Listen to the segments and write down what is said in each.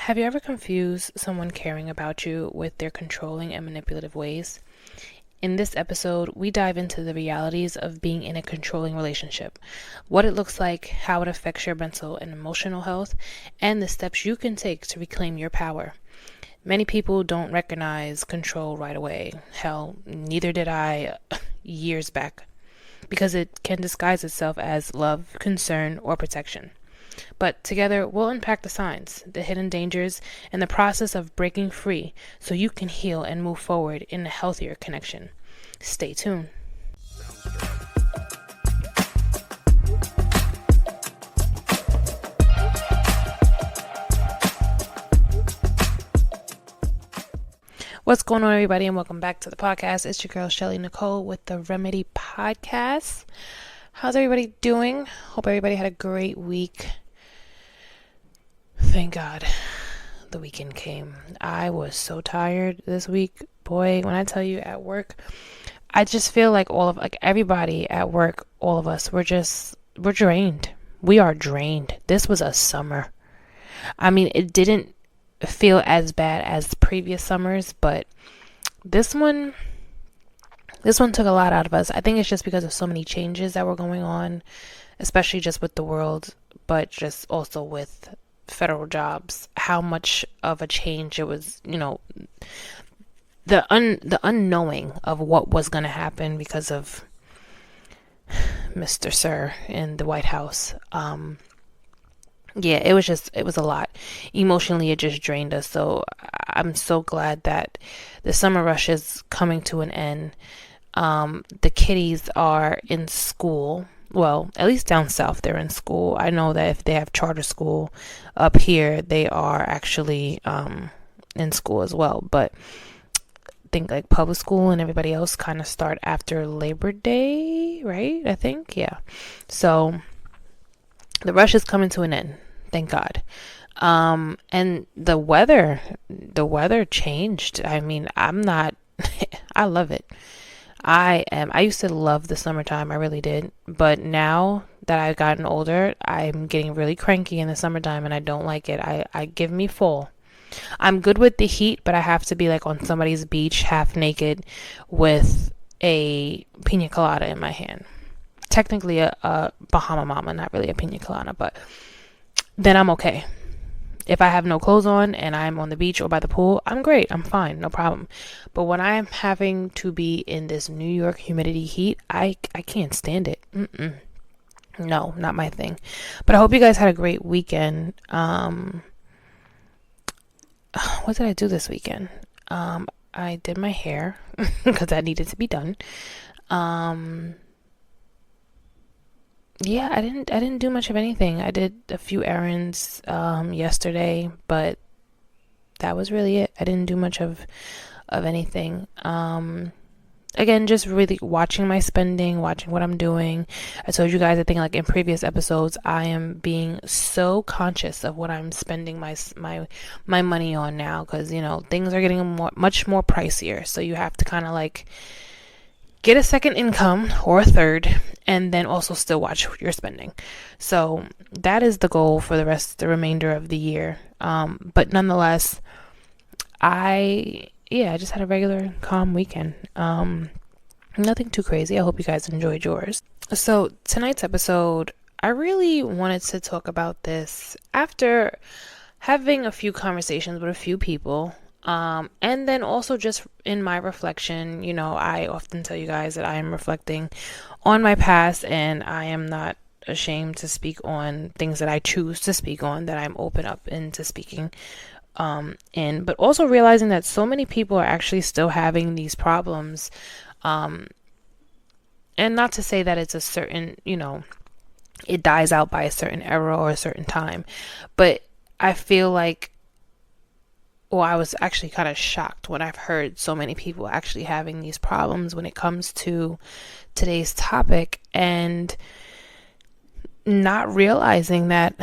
Have you ever confused someone caring about you with their controlling and manipulative ways? In this episode, we dive into the realities of being in a controlling relationship, what it looks like, how it affects your mental and emotional health, and the steps you can take to reclaim your power. Many people don't recognize control right away. Hell, neither did I years back, because it can disguise itself as love, concern, or protection. But together, we'll unpack the signs, the hidden dangers, and the process of breaking free so you can heal and move forward in a healthier connection. Stay tuned. What's going on, everybody, and welcome back to the podcast. It's your girl, Shelly Nicole, with the Remedy Podcast. How's everybody doing? Hope everybody had a great week. Thank God the weekend came. I was so tired this week. Boy, when I tell you at work, I just feel like everybody at work, all of us, we're drained. We are drained. This was a summer. I mean, it didn't feel as bad as previous summers, but this one took a lot out of us. I think it's just because of so many changes that were going on, especially just with the world, but just also with federal jobs, how much of a change it was, the unknowing of what was going to happen because of Mr. Sir in the White House. Yeah, it was a lot. Emotionally, it just drained us. So I'm so glad that the summer rush is coming to an end. The kiddies are in school. Well, at least down south, they're in school. I know that if they have charter school up here, they are actually in school as well. But I think like public school and everybody else kind of start after Labor Day, right? I think, yeah. So the rush is coming to an end. Thank God. And the weather changed. I mean, I love it. I used to love the summertime. I really did. But now that I've gotten older, I'm getting really cranky in the summertime and I don't like it. I give me fall. I'm good with the heat, but I have to be like on somebody's beach half naked with a pina colada in my hand. Technically a Bahama Mama, not really a pina colada, but then I'm okay. If I have no clothes on and I'm on the beach or by the pool, I'm great. I'm fine. No problem. But when I'm having to be in this New York humidity heat, I can't stand it. No, not my thing. But I hope you guys had a great weekend. What did I do this weekend? I did my hair because that needed to be done. Yeah, I didn't do much of anything. I did a few errands yesterday, but that was really it. I didn't do much of anything. Again, just really watching my spending, watching what I'm doing. I told you guys, I think like in previous episodes, I am being so conscious of what I'm spending my money on now, because things are getting much more pricier. So you have to kind of like get a second income or a third, and then also still watch your spending. So that is the goal for the remainder of the year. But nonetheless, I just had a regular calm weekend. Nothing too crazy. I hope you guys enjoyed yours. So tonight's episode, I really wanted to talk about this after having a few conversations with a few people. And then also just in my reflection, I often tell you guys that I am reflecting on my past, and I am not ashamed to speak on things that I choose to speak on, that I'm open up into speaking but also realizing that so many people are actually still having these problems. And not to say that it's a certain, it dies out by a certain era or a certain time, but I feel like, I was actually kind of shocked when I've heard so many people actually having these problems when it comes to today's topic, and not realizing that,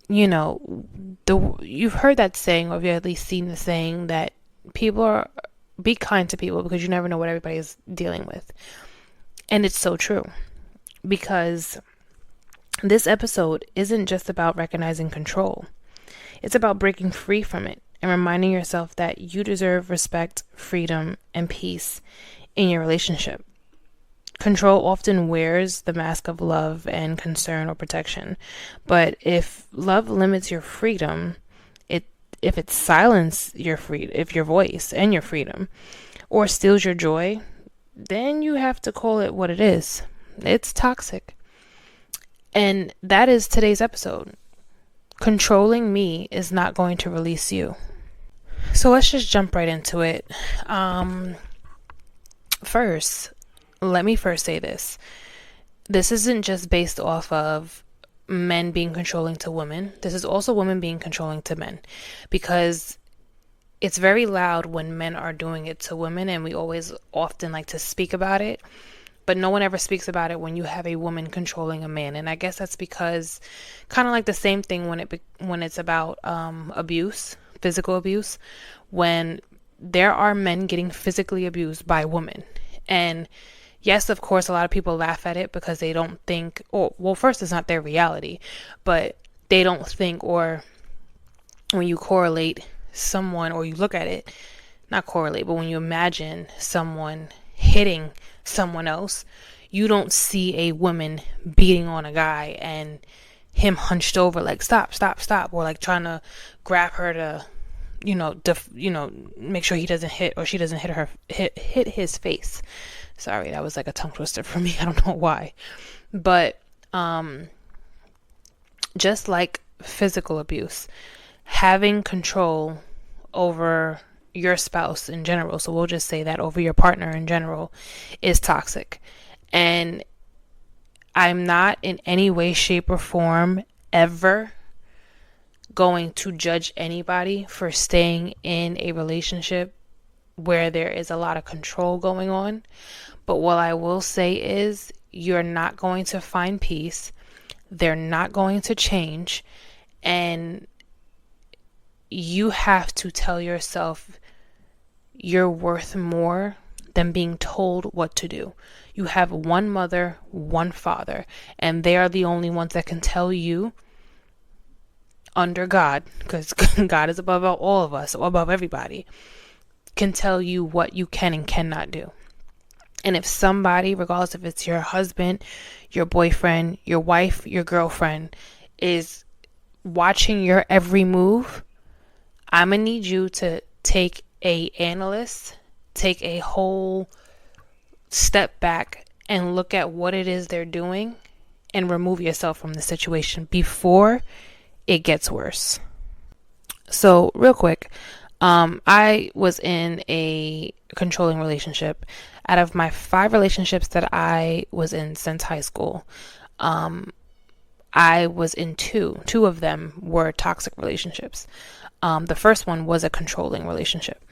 you've heard that saying, or you've at least seen the saying that be kind to people because you never know what everybody is dealing with. And it's so true, because this episode isn't just about recognizing control. It's about breaking free from it and reminding yourself that you deserve respect, freedom, and peace in your relationship. Control often wears the mask of love and concern or protection. But if love limits your freedom, it if it silences if your voice and your freedom, or steals your joy, then you have to call it what it is. It's toxic. And that is today's episode. Controlling me is not going to release you. So let's just jump right into it. First, let me first say this. This isn't just based off of men being controlling to women. This is also women being controlling to men. Because it's very loud when men are doing it to women, and we always often like to speak about it. But no one ever speaks about it when you have a woman controlling a man. And I guess that's because kind of like the same thing when it's about abuse, physical abuse, when there are men getting physically abused by women. And yes, of course, a lot of people laugh at it because they don't think, oh, well, first, it's not their reality, but they don't think, or when you correlate someone, or you look at it, not correlate, but when you imagine someone hitting someone else, you don't see a woman beating on a guy and him hunched over like stop, or like trying to grab her to make sure he doesn't hit, or she doesn't hit his face. Sorry, that was like a tongue twister for me. I don't know why. But just like physical abuse, having control over your spouse in general, so we'll just say that, over your partner in general, is toxic. And I'm not in any way, shape, or form ever going to judge anybody for staying in a relationship where there is a lot of control going on. But what I will say is, you're not going to find peace. They're not going to change. And you have to tell yourself you're worth more than being told what to do. You have one mother, one father, and they are the only ones that can tell you, under God, because God is above all of us, or above everybody, can tell you what you can and cannot do. And if somebody, regardless if it's your husband, your boyfriend, your wife, your girlfriend, is watching your every move, I'm going to need you to take a whole step back and look at what it is they're doing and remove yourself from the situation before it gets worse. So real quick, I was in a controlling relationship. Out of my 5 relationships that I was in since high school, I was in 2. 2 of them were toxic relationships. The first one was a controlling relationship,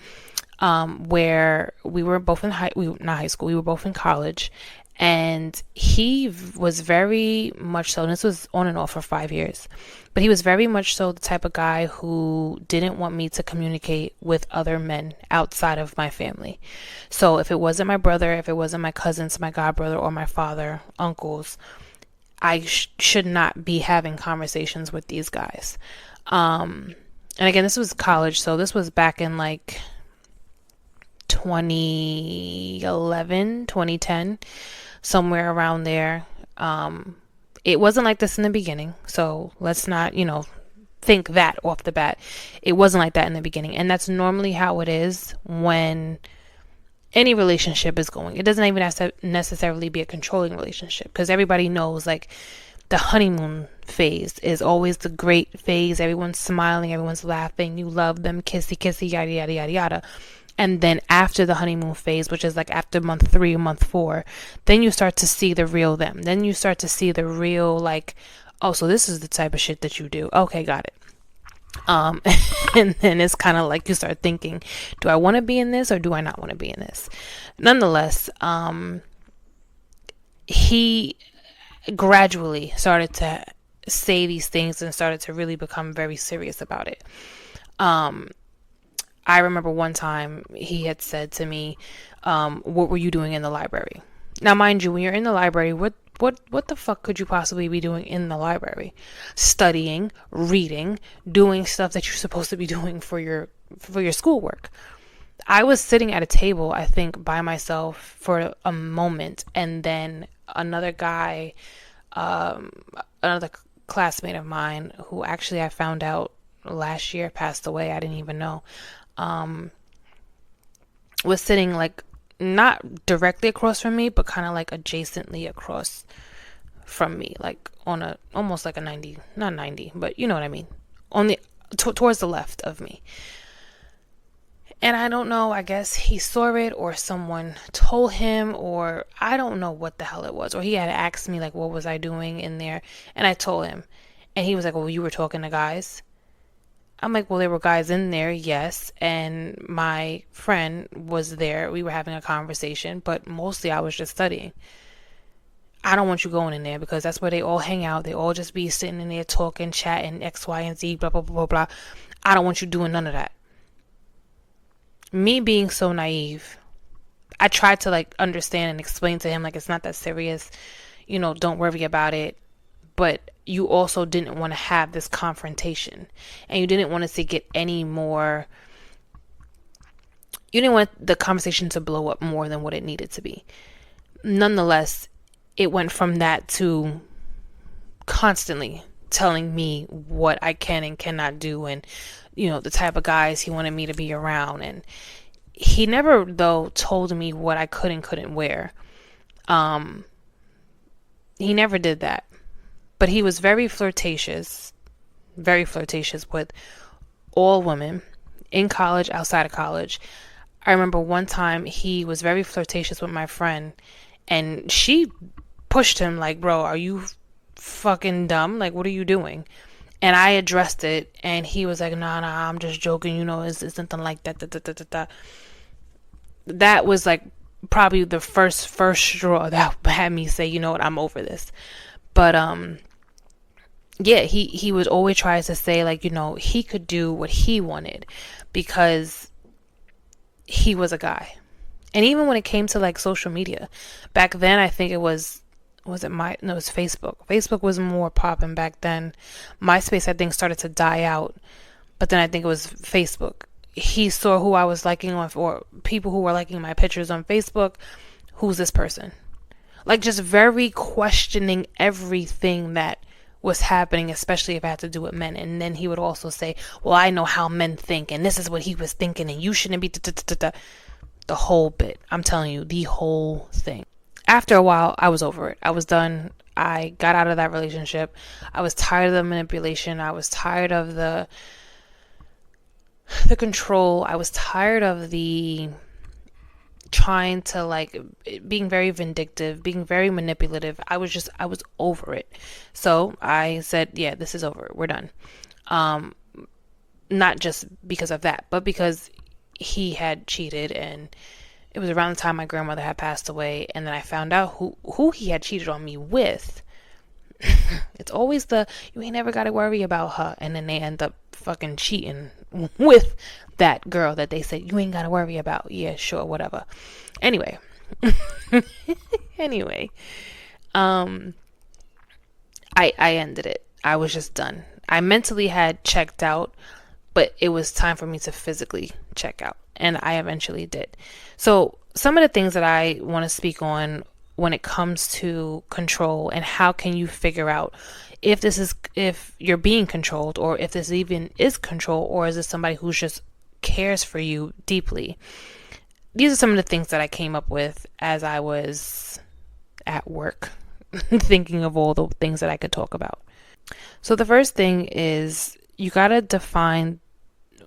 where we were both not high school, we were both in college, and he was very much so, and this was on and off for 5 years, but he was very much so the type of guy who didn't want me to communicate with other men outside of my family. So if it wasn't my brother, if it wasn't my cousins, my godbrother, or my father, uncles, I should not be having conversations with these guys. And again, this was college, so this was back in like 2011, 2010, somewhere around there. It wasn't like this in the beginning, so let's not, think that off the bat. It wasn't like that in the beginning, and that's normally how it is when any relationship is going. It doesn't even have to necessarily be a controlling relationship, because everybody knows, like, the honeymoon phase is always the great phase. Everyone's smiling, everyone's laughing, you love them, kissy, kissy, yada, yada, yada, yada. And then after the honeymoon phase, which is like after month 3 or month 4, then you start to see the real them. Then you start to see the real, like, oh, so this is the type of shit that you do. Okay, got it. And then it's kind of like you start thinking, do I want to be in this or do I not want to be in this? Nonetheless, he gradually started to say these things and started to really become very serious about it. I remember one time he had said to me, what were you doing in the library? Now, mind you, when you're in the library, What the fuck could you possibly be doing in the library? Studying, reading, doing stuff that you're supposed to be doing for your schoolwork. I was sitting at a table, I think, by myself for a moment, and then another guy, um, another classmate of mine, who actually I found out last year passed away. I didn't even know. Um, was sitting like not directly across from me, but kind of like adjacently across from me, like on a almost like a 90, not 90, but you know what I mean, on the towards the left of me. And I don't know, I guess he saw it or someone told him, or I don't know what the hell it was. Or he had asked me, like, what was I doing in there? And I told him. And he was like, well, you were talking to guys. I'm like, well, there were guys in there, yes. And my friend was there. We were having a conversation, but mostly I was just studying. I don't want you going in there because that's where they all hang out. They all just be sitting in there talking, chatting, X, Y, and Z, blah, blah, blah, blah. I don't want you doing none of that. Me being so naive, I tried to like understand and explain to him like it's not that serious. Don't worry about it. But you also didn't want to have this confrontation, and you didn't want it to get any more. You didn't want the conversation to blow up more than what it needed to be. Nonetheless, it went from that to constantly telling me what I can and cannot do, and the type of guys he wanted me to be around. And he never though told me what I could and couldn't wear. He never did that, but he was very flirtatious with all women, in college, outside of college. I remember one time he was very flirtatious with my friend, and she pushed him like, bro, are you fucking dumb? Like, what are you doing? And I addressed it, and he was like, nah, I'm just joking, it's nothing like that. Da, da, da, da, da. That was like probably the first straw that had me say, you know what, I'm over this. But yeah, he would always try to say like, he could do what he wanted because he was a guy. And even when it came to like social media, back then I think it was it was Facebook. Facebook was more popping back then. MySpace I think started to die out, but then I think it was Facebook. He saw who I was liking on, or people who were liking my pictures on Facebook. Who's this person? Like just very questioning everything that was happening, especially if it had to do with men. And then he would also say, well, I know how men think, and this is what he was thinking, and you shouldn't be the whole bit. I'm telling you, the whole thing. After a while, I was over it. I was done. I got out of that relationship. I was tired of the manipulation. I was tired of the control. I was tired of the trying to like being very vindictive, being very manipulative. I was over it. So I said, yeah, this is over. We're done. Not just because of that, but because he had cheated, and it was around the time my grandmother had passed away, and then I found out who he had cheated on me with. It's always you ain't never got to worry about her, and then they end up fucking cheating with that girl that they said you ain't got to worry about. Yeah, sure, whatever. Anyway, anyway, I ended it. I was just done. I mentally had checked out, but it was time for me to physically check out, and I eventually did. So some of the things that I want to speak on when it comes to control, and how can you figure out if you're being controlled, or if this even is control, or is this somebody who just cares for you deeply. These are some of the things that I came up with as I was at work thinking of all the things that I could talk about. So the first thing is you got to define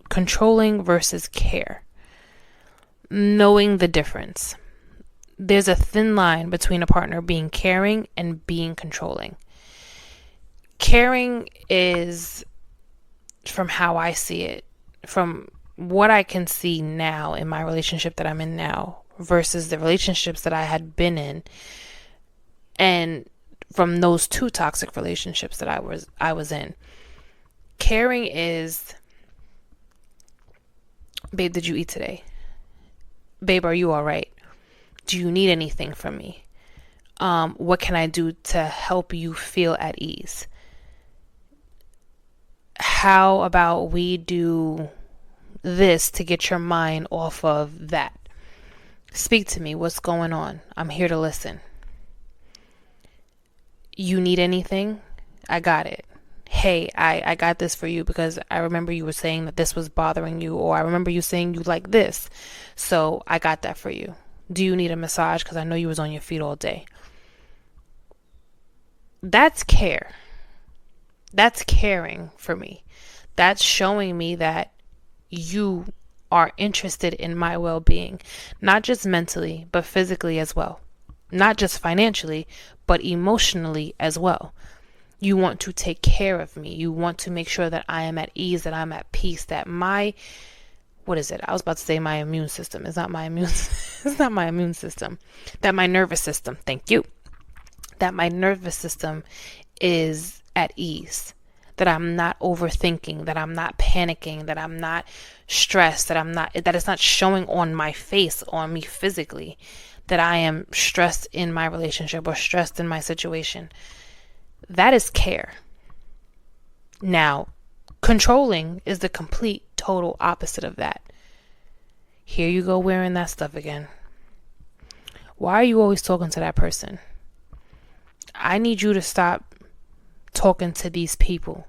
controlling versus care. Knowing the difference. There's a thin line between a partner being caring and being controlling. Caring is, from how I see it, from what I can see now in my relationship that I'm in now versus the relationships that I had been in, and from those two toxic relationships that I was in. Caring is, babe, did you eat today? Babe, are you all right? Do you need anything from me? What can I do to help you feel at ease? How about we do this to get your mind off of that? Speak to me. What's going on? I'm here to listen. You need anything? I got it. Hey, I got this for you because I remember you were saying that this was bothering you, or I remember you saying you like this. So I got that for you. Do you need a massage? Because I know you was on your feet all day. That's care. That's caring for me. That's showing me that you are interested in my well-being, not just mentally, but physically as well. Not just financially, but emotionally as well. You want to take care of me. You want to make sure that I am at ease, that I'm at peace, that what is it? I was about to say my immune system. It's not my immune it's not my immune system. That my nervous system, thank you. That my nervous system is at ease. That I'm not overthinking, that I'm not panicking, that I'm not stressed, that it's not showing on my face, on me physically, that I am stressed in my relationship or stressed in my situation. That is care. Now, controlling is the complete, total opposite of that. Here you go wearing that stuff again. Why are you always talking to that person? I need you to stop talking to these people.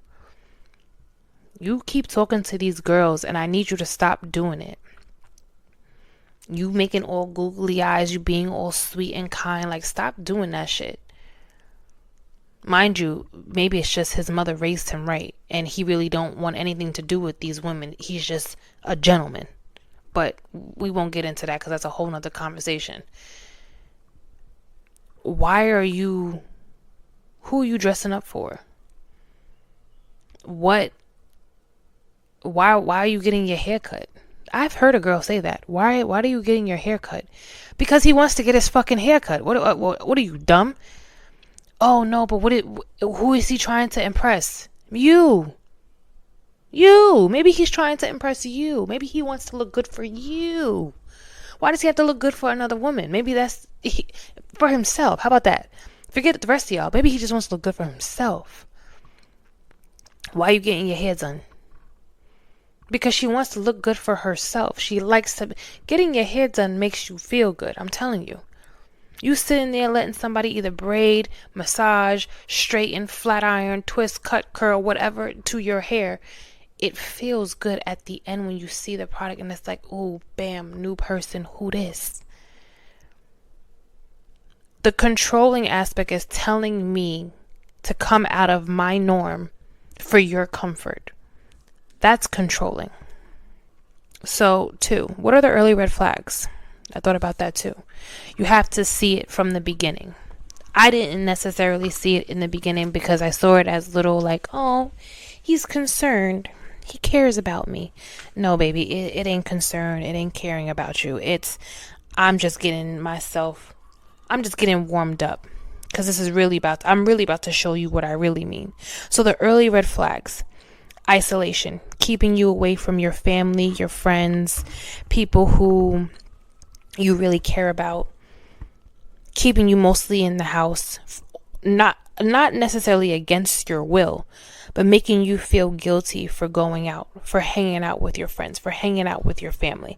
You keep talking to these girls and I need you to stop doing it. You making all googly eyes, you being all sweet and kind, like stop doing that shit. Mind you, maybe it's just his mother raised him right and he really don't want anything to do with these women. He's just a gentleman. But we won't get into that because that's a whole nother conversation. Who are you dressing up for? Why are you getting your hair cut? I've heard a girl say that. Why are you getting your hair cut? Because he wants to get his fucking hair cut. What are you, dumb? Oh no, but who is he trying to impress? You. Maybe he's trying to impress you. Maybe he wants to look good for you. Why does he have to look good for another woman? Maybe for himself. How about that? Forget the rest of y'all. Maybe he just wants to look good for himself. Why are you getting your hair done? Because she wants to look good for herself. She likes to. Getting your hair done makes you feel good. I'm telling you. You sitting there letting somebody either braid, massage, straighten, flat iron, twist, cut, curl, whatever to your hair. It feels good at the end when you see the product and it's like, oh, bam, new person, who this? The controlling aspect is telling me to come out of my norm for your comfort. That's controlling. So, 2, what are the early red flags? I thought about that too. You have to see it from the beginning. I didn't necessarily see it in the beginning because I saw it as little like, oh, he's concerned. He cares about me. No, baby, it ain't concern. It ain't caring about you. I'm just getting warmed up because I'm really about to show you what I really mean. So the early red flags: isolation, keeping you away from your family, your friends, people who you really care about, keeping you mostly in the house, not necessarily against your will, but making you feel guilty for going out, for hanging out with your friends, for hanging out with your family.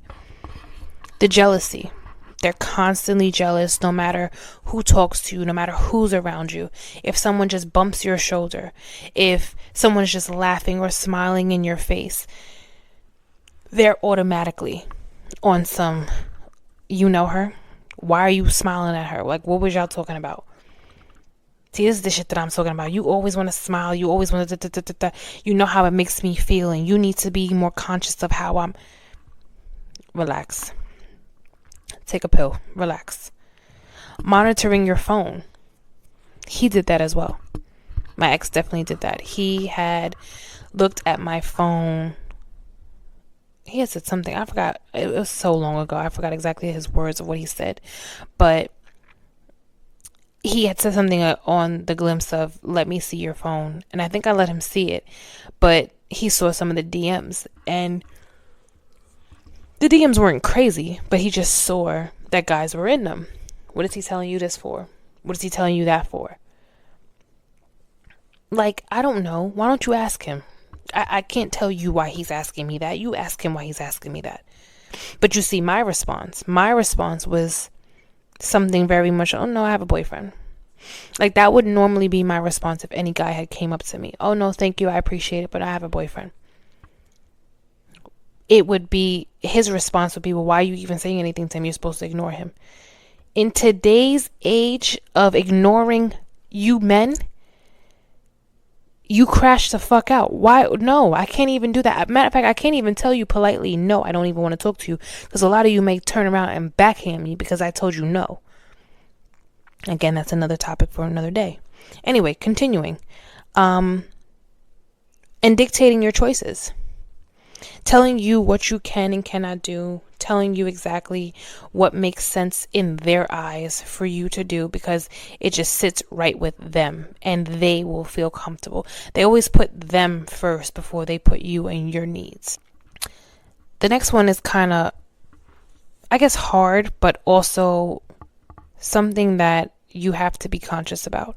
The jealousy. They're constantly jealous no matter who talks to you, no matter who's around you. If someone just bumps your shoulder, if someone's just laughing or smiling in your face, they're automatically on some, you know her? Why are you smiling at her? Like, what was y'all talking about? See, this is the shit that I'm talking about. You always want to smile. You always want to, you know how it makes me feel, and you need to be more conscious of how I'm. Relax. Take a pill. Relax. Monitoring your phone. He did that as well. My ex definitely did that. He had looked at my phone. He had said something. I forgot. It was so long ago. I forgot exactly his words of what he said. But he had said something on the glimpse of, let me see your phone. And I think I let him see it. But he saw some of the DMs. And the DMs weren't crazy. But he just saw that guys were in them. What is he telling you this for? What is he telling you that for? Like, I don't know. Why don't you ask him? I can't tell you why he's asking me that. You ask him why he's asking me that. But you see, my response was something very much, oh no, I have a boyfriend. Like, that would normally be my response if any guy had came up to me. Oh no, thank you, I appreciate it, but I have a boyfriend. It would be, his response would be, well, why are you even saying anything to him? You're supposed to ignore him. In today's age of ignoring you men, you crash the fuck out. Why? No, I can't even do that. Matter of fact, I can't even tell you politely, no, I don't even want to talk to you. Because a lot of you may turn around and backhand me because I told you no. Again, that's another topic for another day. Anyway, continuing. And dictating your choices. Telling you what you can and cannot do. Telling you exactly what makes sense in their eyes for you to do, because it just sits right with them and they will feel comfortable. They always put them first before they put you and your needs. The next one is kind of, I guess, hard, but also something that you have to be conscious about.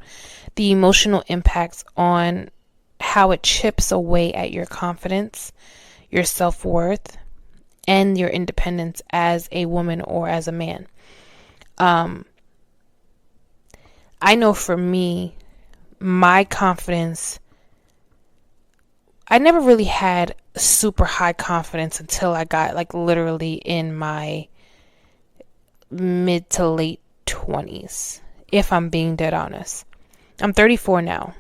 The emotional impacts on how it chips away at your confidence, your self-worth, and your independence as a woman or as a man. I know for me, my confidence, I never really had super high confidence until I got like literally in my mid to late 20s, if I'm being dead honest. I'm 34 now.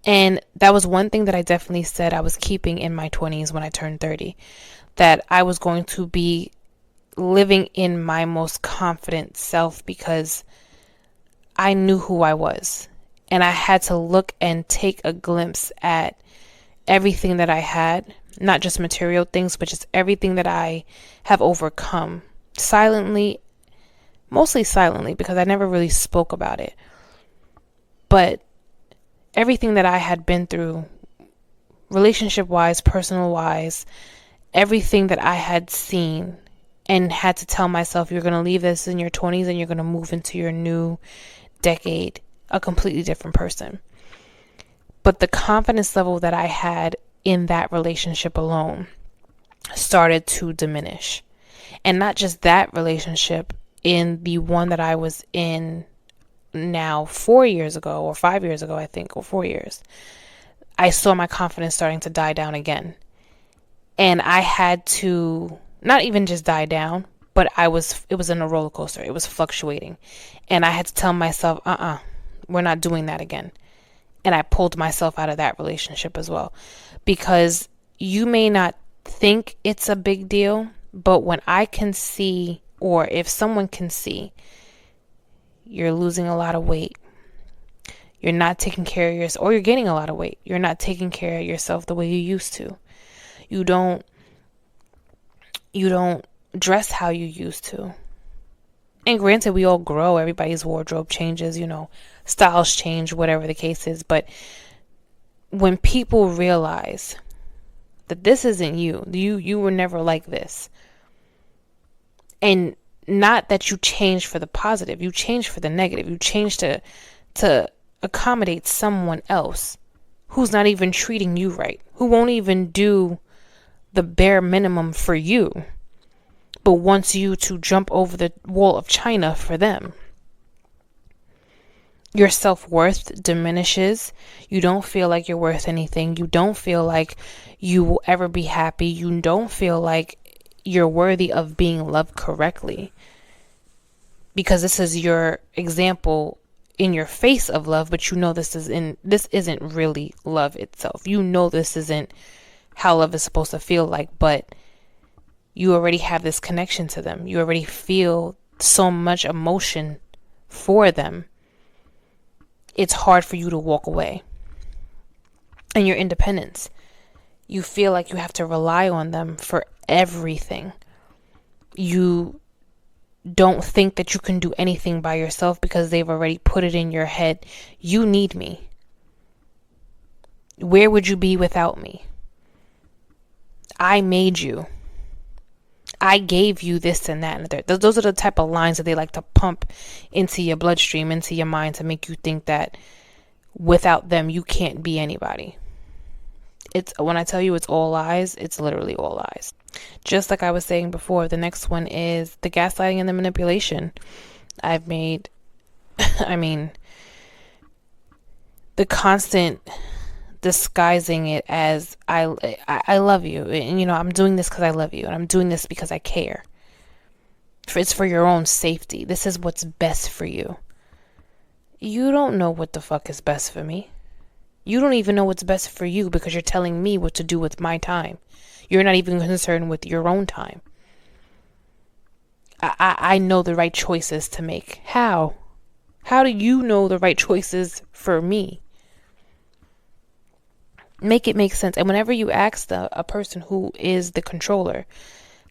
And that was one thing that I definitely said I was keeping in my 20s when I turned 30, that I was going to be living in my most confident self because I knew who I was. And I had to look and take a glimpse at everything that I had, not just material things, but just everything that I have overcome silently, mostly silently, because I never really spoke about it. But everything that I had been through, relationship-wise, personal-wise, everything that I had seen and had to tell myself, you're going to leave this in your 20s and you're going to move into your new decade a completely different person. But the confidence level that I had in that relationship alone started to diminish. And not just that relationship, in the one that I was in now 4 years ago or 5 years ago, I think, or 4 years, I saw my confidence starting to die down again. And I had to not even just die down, but it was in a roller coaster. It was fluctuating. And I had to tell myself, we're not doing that again. And I pulled myself out of that relationship as well. Because you may not think it's a big deal, but when I can see, or if someone can see, you're losing a lot of weight, you're not taking care of yourself, or you're gaining a lot of weight, you're not taking care of yourself the way you used to. You don't dress how you used to. And granted, we all grow, everybody's wardrobe changes, styles change, whatever the case is. But when people realize that this isn't you were never like this. And not that you changed for the positive, you changed for the negative. You changed to accommodate someone else who's not even treating you right, who won't even do the bare minimum for you, but wants you to jump over the wall of China for them. Your self-worth diminishes. You don't feel like you're worth anything. You don't feel like you will ever be happy. You don't feel like you're worthy of being loved correctly. Because this is your example in your face of love, but this isn't really love itself. This isn't how love is supposed to feel like, but you already have this connection to them. You already feel so much emotion for them. It's hard for you to walk away. And your independence. You feel like you have to rely on them for everything. You don't think that you can do anything by yourself because they've already put it in your head. You need me. Where would you be without me? I made you. I gave you this and that and the third. Those are the type of lines that they like to pump into your bloodstream, into your mind, to make you think that without them you can't be anybody. It's when I tell you it's all lies, it's literally all lies. Just like I was saying before, the next one is the gaslighting and the manipulation. I've made, I mean, the constant disguising it as I love you, and I'm doing this because I love you, and I'm doing this because I care. It's for your own safety. This is what's best for you. You don't know what the fuck is best for me. You don't even know what's best for you because you're telling me what to do with my time. You're not even concerned with your own time. I know the right choices to make. How? How do you know the right choices for me? Make it make sense. And whenever you ask a person who is the controller,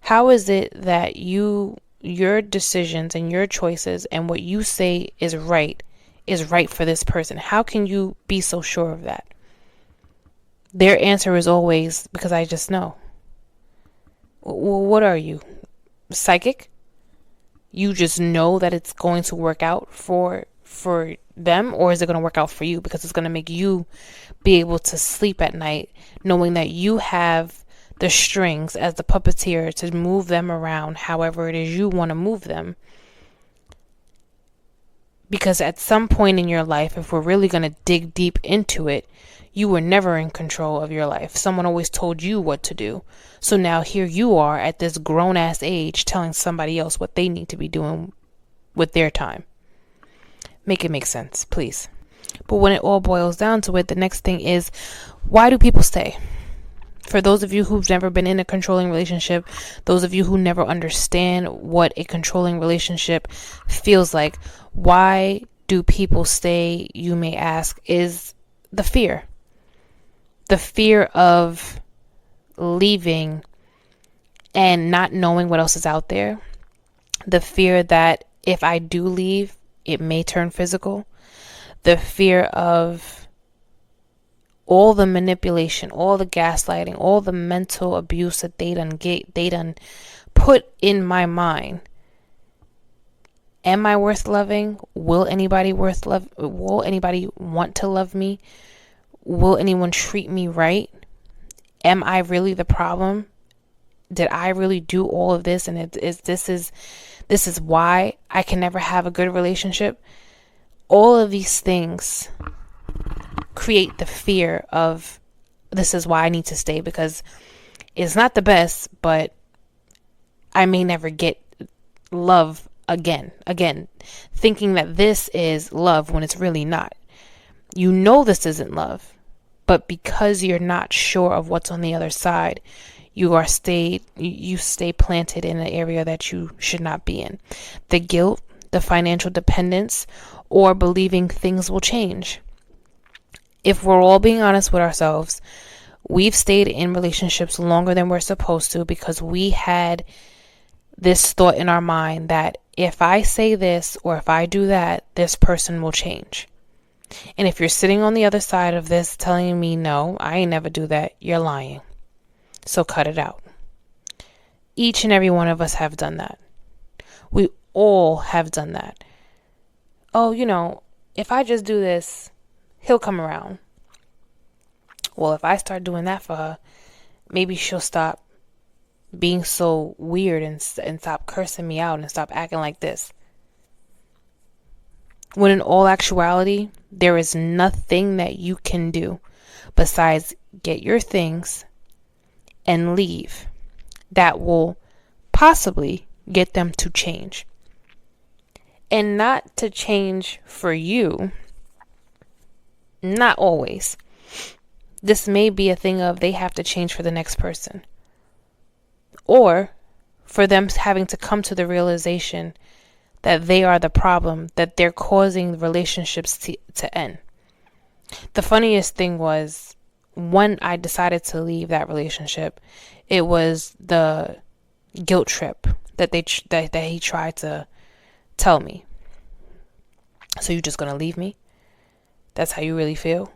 how is it that your decisions and your choices and what you say is right for this person? How can you be so sure of that? Their answer is always, because I just know. Well, what are you? Psychic? You just know that it's going to work out for them, or is it going to work out for you because it's going to make you be able to sleep at night knowing that you have the strings as the puppeteer to move them around however it is you want to move them? Because at some point in your life, if we're really going to dig deep into it, you were never in control of your life. Someone always told you what to do. So now here you are at this grown-ass age telling somebody else what they need to be doing with their time. Make it make sense, please. But when it all boils down to it, the next thing is, why do people stay? For those of you who've never been in a controlling relationship, those of you who never understand what a controlling relationship feels like, why do people stay, you may ask, is the fear. The fear of leaving and not knowing what else is out there. The fear that if I do leave, it may turn physical. The fear of all the manipulation, all the gaslighting, all the mental abuse that they done put in my mind. Am I worth loving? Will anybody want to love me? Will anyone treat me right? Am I really the problem? Did I really do all of this? And this is why I can never have a good relationship. All of these things create the fear of, this is why I need to stay, because it's not the best, but I may never get love again, thinking that this is love when it's really not. You know this isn't love, but because you're not sure of what's on the other side, you stay planted in an area that you should not be in. The guilt, the financial dependence, or believing things will change. If we're all being honest with ourselves, we've stayed in relationships longer than we're supposed to because we had this thought in our mind that if I say this or if I do that, this person will change. And if you're sitting on the other side of this telling me, no, I ain't never do that, you're lying. So cut it out. Each and every one of us have done that. We all have done that. Oh, if I just do this, he'll come around. Well, if I start doing that for her, maybe she'll stop being so weird and stop cursing me out and stop acting like this. When in all actuality, there is nothing that you can do besides get your things and leave that will possibly get them to change. And not to change for you, not always. This may be a thing of they have to change for the next person. Or for them having to come to the realization that they are the problem, that they're causing relationships to end. The funniest thing was when I decided to leave that relationship, it was the guilt trip that he tried to tell me. So you're just gonna leave me? That's how you really feel?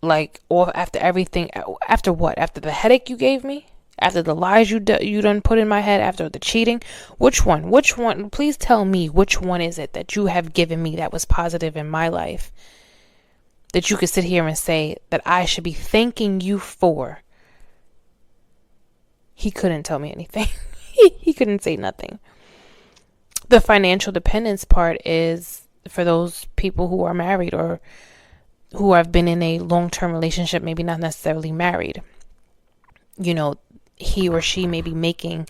Like, or after everything, after what? After the headache you gave me? After the lies you done put in my head, after the cheating, which one, please tell me which one is it that you have given me that was positive in my life that you could sit here and say that I should be thanking you for? He couldn't tell me anything. He couldn't say nothing. The financial dependence part is for those people who are married or who have been in a long-term relationship, maybe not necessarily married. You know, he or she may be making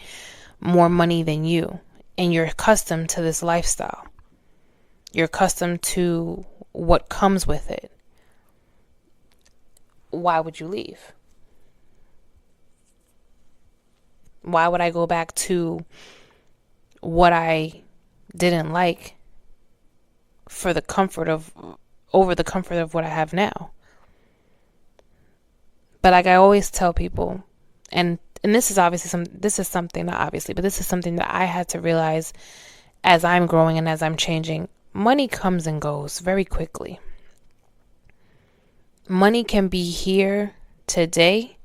more money than you, and you're accustomed to this lifestyle. You're accustomed to what comes with it. Why would you leave? Why would I go back to what I didn't like over the comfort of what I have now? But like I always tell people, and this is something that I had to realize as I'm growing and as I'm changing. Money comes and goes very quickly. Money can be here today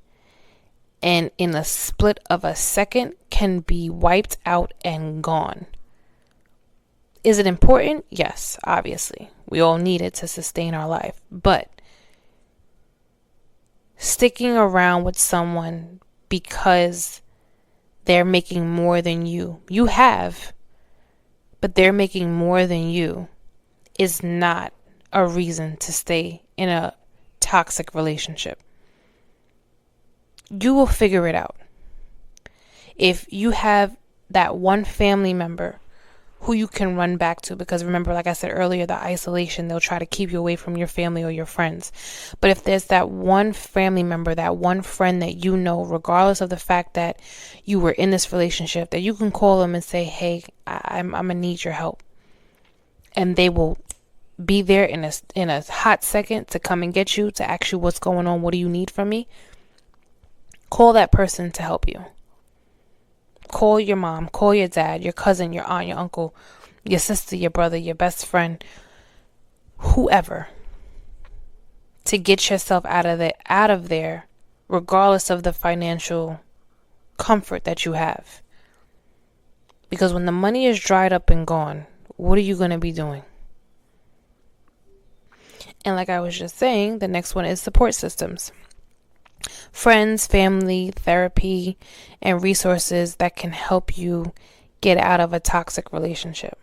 and in a split of a second can be wiped out and gone. Is it important? Yes, obviously. We all need it to sustain our life. But sticking around with someone because they're making more than you have, but they're making more than you, is not a reason to stay in a toxic relationship. You will figure it out. If you have that one family member who you can run back to, because remember, like I said earlier, the isolation, they'll try to keep you away from your family or your friends. But if there's that one family member, that one friend that you know, regardless of the fact that you were in this relationship, that you can call them and say, hey, I'm gonna need your help. And they will be there in a hot second to come and get you, to ask you what's going on, what do you need from me? Call that person to help you. Call your mom, call your dad, your cousin, your aunt, your uncle, your sister, your brother, your best friend, whoever, to get yourself out of there, regardless of the financial comfort that you have. Because when the money is dried up and gone, what are you going to be doing? And like I was just saying, the next one is support systems. Friends, family, therapy, and resources that can help you get out of a toxic relationship.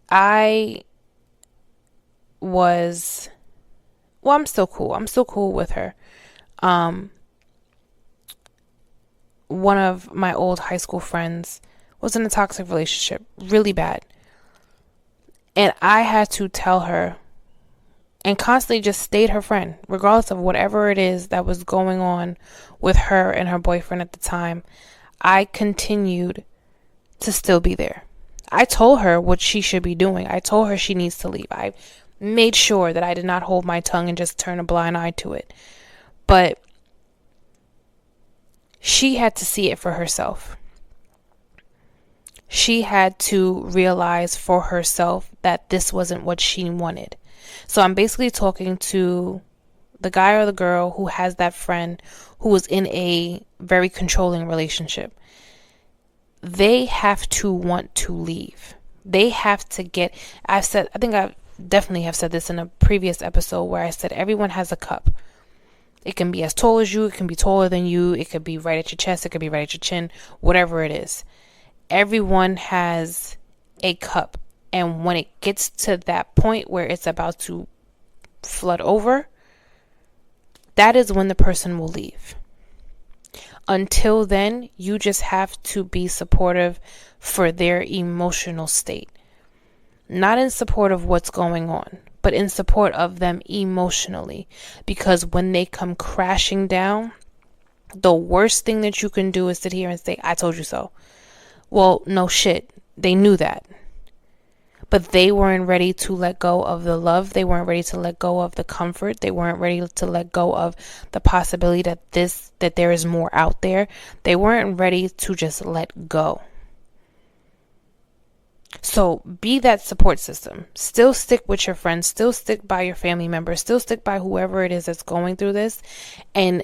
I'm still cool. I'm still cool with her. One of my old high school friends was in a toxic relationship, really bad. And I had to tell her and constantly just stayed her friend, regardless of whatever it is that was going on with her and her boyfriend at the time. I continued to still be there. I told her what she should be doing. I told her she needs to leave. I made sure that I did not hold my tongue and just turn a blind eye to it. But she had to see it for herself. She had to realize for herself that this wasn't what she wanted. So I'm basically talking to the guy or the girl who has that friend who was in a very controlling relationship. They have to want to leave. They have to I think I definitely have said this in a previous episode where I said everyone has a cup. It can be as tall as you, it can be taller than you, it could be right at your chest, it could be right at your chin, whatever it is. Everyone has a cup. And when it gets to that point where it's about to flood over, that is when the person will leave. Until then, you just have to be supportive for their emotional state. Not in support of what's going on, but in support of them emotionally. Because when they come crashing down, the worst thing that you can do is sit here and say, I told you so. Well, no shit. They knew that. But they weren't ready to let go of the love. They weren't ready to let go of the comfort. They weren't ready to let go of the possibility that there is more out there. They weren't ready to just let go. So be that support system. Still stick with your friends. Still stick by your family members. Still stick by whoever it is that's going through this. And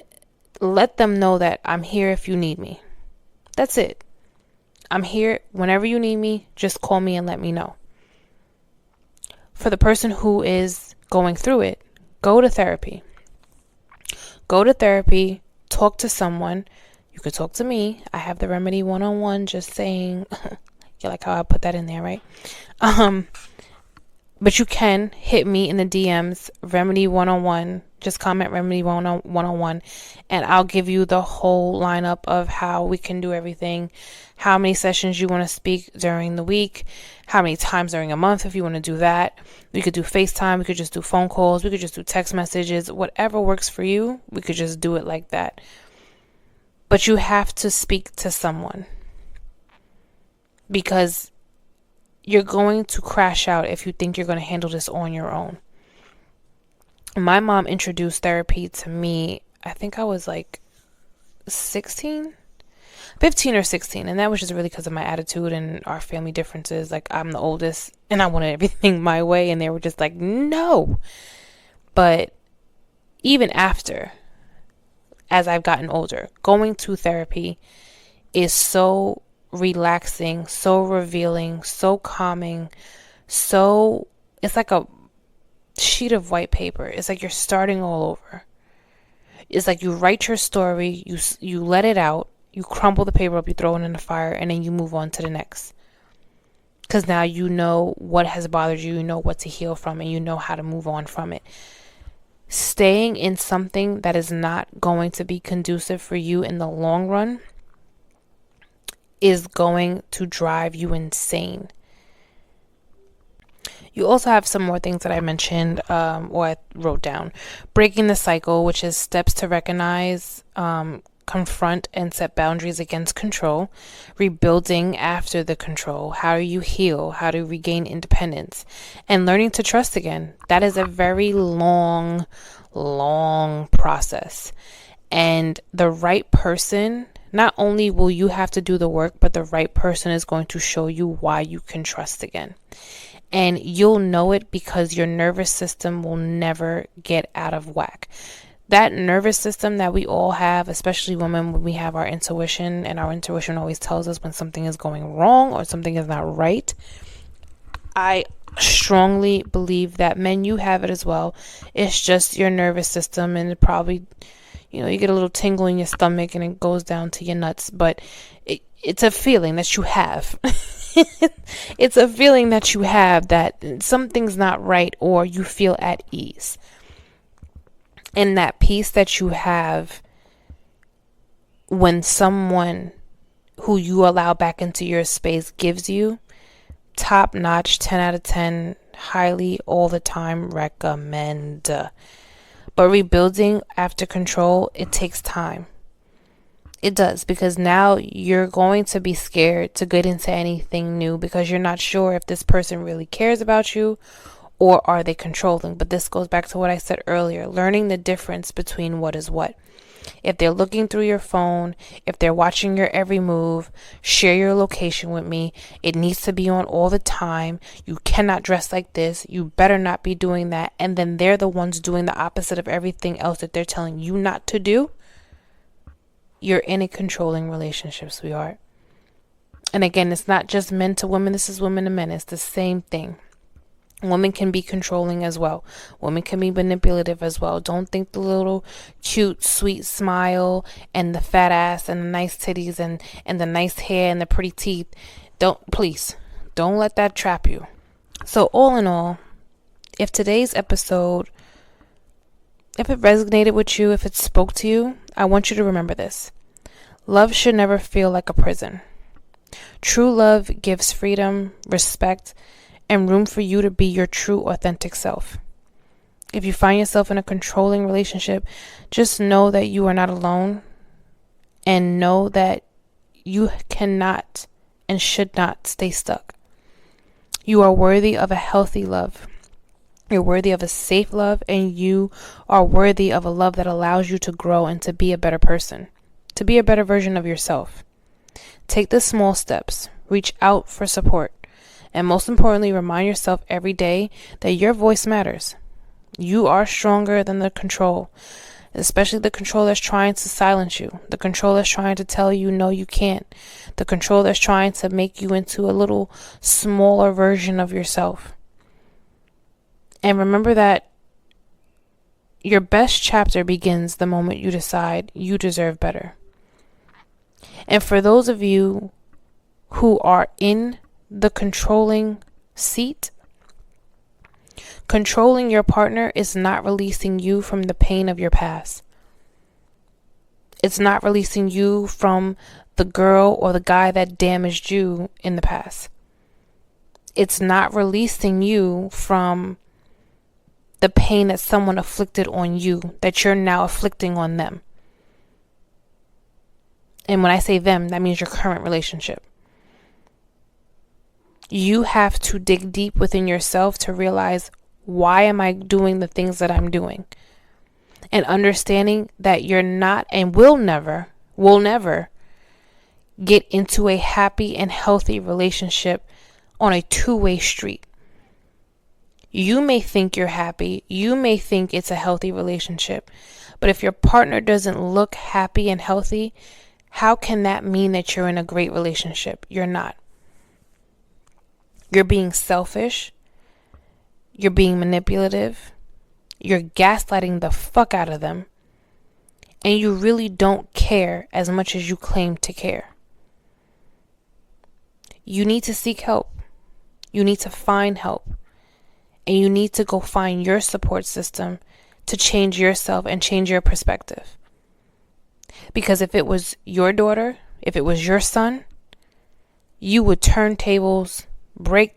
let them know that I'm here if you need me. That's it. I'm here whenever you need me. Just call me and let me know. For the person who is going through it, go to therapy. Go to therapy. Talk to someone. You could talk to me. I have the remedy one-on-one, just saying. You like how I put that in there, right? But you can hit me in the DMs, remedy one-on-one. Just comment remedy one-on-one, and I'll give you the whole lineup of how we can do everything, how many sessions you want to speak during the week, how many times during a month if you want to do that. We could do FaceTime, we could just do phone calls, we could just do text messages, whatever works for you, we could just do it like that. But you have to speak to someone, because you're going to crash out if you think you're going to handle this on your own. My mom introduced therapy to me, I think I was like 15 or 16. And that was just really because of my attitude and our family differences. Like, I'm the oldest and I wanted everything my way. And they were just like, no. But even after, as I've gotten older, going to therapy is so relaxing, so revealing, so calming, it's like a sheet of white paper. It's like you're starting all over. It's like you write your story, you let it out, you crumple the paper up, you throw it in the fire, and then you move on to the next. Because now you know what has bothered you, you know what to heal from, and you know how to move on from it. Staying in something that is not going to be conducive for you in the long run is going to drive you insane. You also have some more things that I mentioned, or I wrote down. Breaking the cycle, which is steps to recognize, confront, and set boundaries against control. Rebuilding after the control. How do you heal? How to regain independence? And learning to trust again. That is a very long process. And the right person, not only will you have to do the work, but the right person is going to show you why you can trust again. And you'll know it because your nervous system will never get out of whack. That nervous system that we all have, especially women, when we have our intuition, and our intuition always tells us when something is going wrong or something is not right. I strongly believe that men, you have it as well. It's just your nervous system, and it probably, you get a little tingle in your stomach and it goes down to your nuts, but it's a feeling that you have. It's a feeling that you have that something's not right, or you feel at ease. And that peace that you have when someone who you allow back into your space gives you, top notch, 10 out of 10, highly, all the time recommend. But rebuilding after control, it takes time. It does, because now you're going to be scared to get into anything new because you're not sure if this person really cares about you, or are they controlling. But this goes back to what I said earlier, learning the difference between what is what. If they're looking through your phone, if they're watching your every move, share your location with me. It needs to be on all the time. You cannot dress like this. You better not be doing that. And then they're the ones doing the opposite of everything else that they're telling you not to do. You're in a controlling relationship, sweetheart. And again, it's not just men to women. This is women to men. It's the same thing. Women can be controlling as well. Women can be manipulative as well. Don't think the little cute, sweet smile and the fat ass and the nice titties and the nice hair and the pretty teeth. Please, don't let that trap you. So all in all, if today's episode, if it resonated with you, if it spoke to you, I want you to remember this. Love should never feel like a prison. True love gives freedom, respect, and room for you to be your true, authentic self. If you find yourself in a controlling relationship, just know that you are not alone, and know that you cannot and should not stay stuck. You are worthy of a healthy love. You're worthy of a safe love, and you are worthy of a love that allows you to grow and to be a better person, to be a better version of yourself. Take the small steps, reach out for support, and most importantly, remind yourself every day that your voice matters. You are stronger than the control. especially the control that's trying to silence you, the control that's trying to tell you no, you can't, the control that's trying to make you into a little smaller version of yourself. And remember that your best chapter begins the moment you decide you deserve better. And for those of you who are in the controlling seat, controlling your partner is not releasing you from the pain of your past. It's not releasing you from the girl or the guy that damaged you in the past. It's not releasing you from the pain that someone afflicted on you, that you're now afflicting on them. And when I say them, that means your current relationship. You have to dig deep within yourself to realize, why am I doing the things that I'm doing? And understanding that you're not and will never get into a happy and healthy relationship on a two-way street. You may think you're happy. You may think it's a healthy relationship. But if your partner doesn't look happy and healthy, how can that mean that you're in a great relationship? You're not. You're being selfish. You're being manipulative. You're gaslighting the fuck out of them. And you really don't care as much as you claim to care. You need to seek help. You need to find help. And you need to go find your support system to change yourself and change your perspective. Because if it was your daughter, if it was your son, you would turn tables, break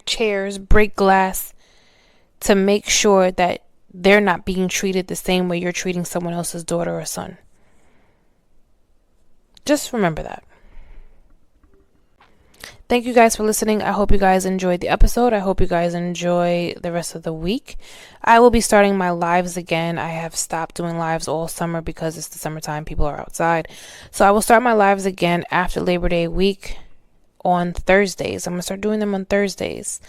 chairs, break glass to make sure that they're not being treated the same way you're treating someone else's daughter or son. Just remember that. Thank you guys for listening. I hope you guys enjoyed the episode. I hope you guys enjoy the rest of the week. I will be starting my lives again. I have stopped doing lives all summer because it's the summertime. People are outside. So I will start my lives again after Labor Day week on Thursdays. I'm going to start doing them on Thursdays.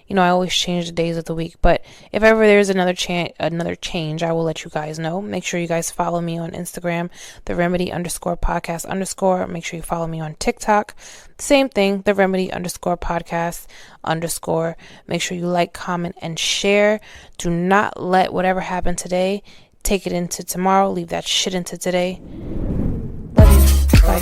You know, I always change the days of the week, but if ever there's another change, I will let you guys know. Make sure you guys follow me on Instagram, _podcast_. Make sure you follow me on TikTok. Same thing, _podcast_. Make sure you like, comment, and share. Do not let whatever happened today take it into tomorrow. Leave that shit into today. Love you. Bye.